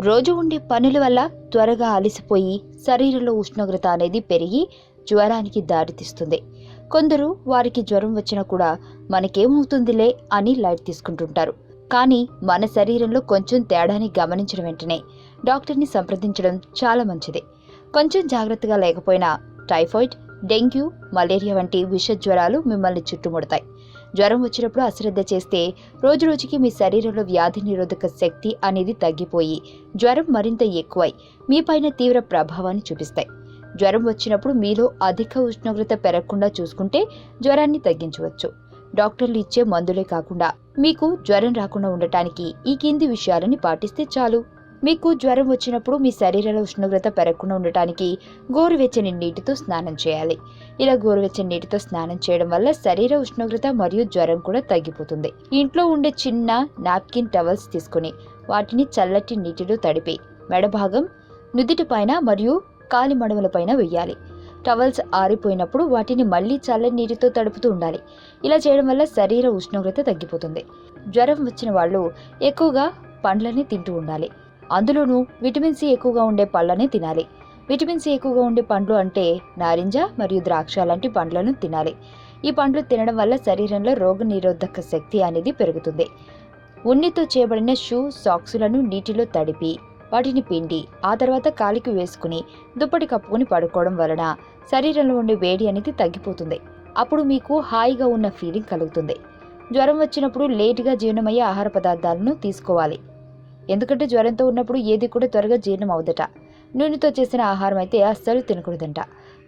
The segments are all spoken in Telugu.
రోజు ఉండే పనుల వల్ల త్వరగా అలసిపోయి శరీరంలో ఉష్ణోగ్రత అనేది పెరిగి జ్వరానికి దారితీస్తుంది. కొందరు వారికి జ్వరం వచ్చినా కూడా మనకేమవుతుందిలే అని లైట్ తీసుకుంటుంటారు. కానీ మన శరీరంలో కొంచెం తేడాని గమనించిన వెంటనే డాక్టర్ని సంప్రదించడం చాలా మంచిది. కొంచెం జాగ్రత్తగా లేకపోయినా టైఫాయిడ్, డెంగ్యూ, మలేరియా వంటి విష జ్వరాలు మిమ్మల్ని చుట్టుముడతాయి. జ్వరం వచ్చినప్పుడు అశ్రద్ధ చేస్తే రోజురోజుకి మీ శరీరంలో వ్యాధి నిరోధక శక్తి అనేది తగ్గిపోయి జ్వరం మరింత ఎక్కువై మీపైన తీవ్ర ప్రభావాన్ని చూపిస్తాయి. జ్వరం వచ్చినప్పుడు మీలో అధిక ఉష్ణోగ్రత పెరగకుండా చూసుకుంటే జ్వరాన్ని తగ్గించవచ్చు. డాక్టర్లు ఇచ్చే మందులే కాకుండా మీకు జ్వరం రాకుండా ఉండటానికి ఈ కింది విషయాలని పాటిస్తే చాలు. మీకు జ్వరం వచ్చినప్పుడు మీ శరీరంలో ఉష్ణోగ్రత పెరగకుండా ఉండటానికి గోరువెచ్చని నీటితో స్నానం చేయాలి. ఇలా గోరువెచ్చని నీటితో స్నానం చేయడం వల్ల శరీర ఉష్ణోగ్రత మరియు జ్వరం కూడా తగ్గిపోతుంది. ఇంట్లో ఉండే చిన్న నాప్కిన్ టవల్స్ తీసుకుని వాటిని చల్లటి నీటిలో తడిపి మెడభాగం, నుదిటి పైన మరియు కాలి మడమల పైన వేయాలి. టవల్స్ ఆరిపోయినప్పుడు వాటిని మళ్లీ చల్లని నీటితో తడుపుతూ ఉండాలి. ఇలా చేయడం వల్ల శరీర ఉష్ణోగ్రత తగ్గిపోతుంది. జ్వరం వచ్చిన వాళ్ళు ఎక్కువగా పండ్లని తింటూ ఉండాలి. అందులోనూ విటమిన్ సి ఎక్కువగా ఉండే పళ్ళని తినాలి. విటమిన్ సి ఎక్కువగా ఉండే పండ్లు అంటే నారింజ మరియు ద్రాక్ష లాంటి పండ్లను తినాలి. ఈ పండ్లు తినడం వల్ల శరీరంలో రోగ నిరోధక శక్తి అనేది పెరుగుతుంది. ఉన్నితో చేయబడిన షూ, సాక్సులను నీటిలో తడిపి వాటిని పిండి ఆ తర్వాత కాలికి వేసుకుని దుప్పటి కప్పుకొని పడుకోవడం వలన శరీరంలో ఉండే వేడి అనేది తగ్గిపోతుంది. అప్పుడు మీకు హాయిగా ఉన్న ఫీలింగ్ కలుగుతుంది. జ్వరం వచ్చినప్పుడు లేటుగా జీర్ణమయ్యే ఆహార పదార్థాలను తీసుకోవాలి. ఎందుకంటే జ్వరంతో ఉన్నప్పుడు ఏది కూడా త్వరగా జీర్ణం అవుదట. నూనెతో చేసిన ఆహారం అయితే అస్సలు తినకూడదంట.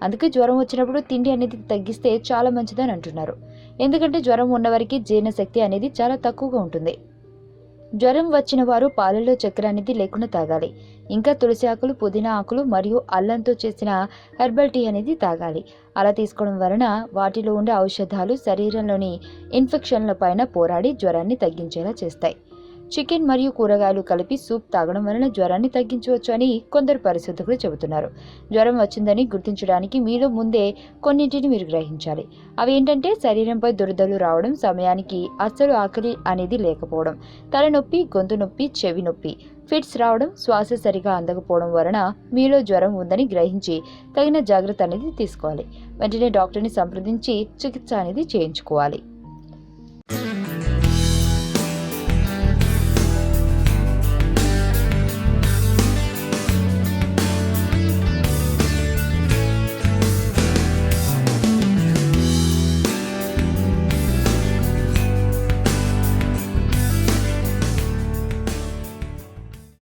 అందుకే జ్వరం వచ్చినప్పుడు తిండి అనేది తగ్గిస్తే చాలా మంచిదని అంటున్నారు. ఎందుకంటే జ్వరం ఉన్నవారికి జీర్ణశక్తి అనేది చాలా తక్కువగా ఉంటుంది. జ్వరం వచ్చిన వారు పాలలో చక్కెర అనేది లేకుండా తాగాలి. ఇంకా తులసి ఆకులు, పుదీనా ఆకులు మరియు అల్లంతో చేసిన హెర్బల్ టీ అనేది తాగాలి. అలా తీసుకోవడం వలన వాటిలో ఉండే ఔషధాలు శరీరంలోని ఇన్ఫెక్షన్ల పైన పోరాడి జ్వరాన్ని తగ్గించేలా చేస్తాయి. చికెన్ మరియు కూరగాయలు కలిపి సూప్ తాగడం వలన జ్వరాన్ని తగ్గించవచ్చు అని కొందరు పరిశోధకులు చెబుతున్నారు. జ్వరం వచ్చిందని గుర్తించడానికి మీలో ముందే కొన్నింటిని మీరు గ్రహించాలి. అవి ఏంటంటే శరీరంపై దురదలు రావడం, సమయానికి అస్సలు ఆకలి అనేది లేకపోవడం, తలనొప్పి, గొంతు నొప్పి, చెవి నొప్పి, ఫిట్స్ రావడం, శ్వాస సరిగా అందకపోవడం వలన మీలో జ్వరం ఉందని గ్రహించి తగిన జాగ్రత్త అనేది తీసుకోవాలి. వెంటనే డాక్టర్ని సంప్రదించి చికిత్స అనేది చేయించుకోవాలి.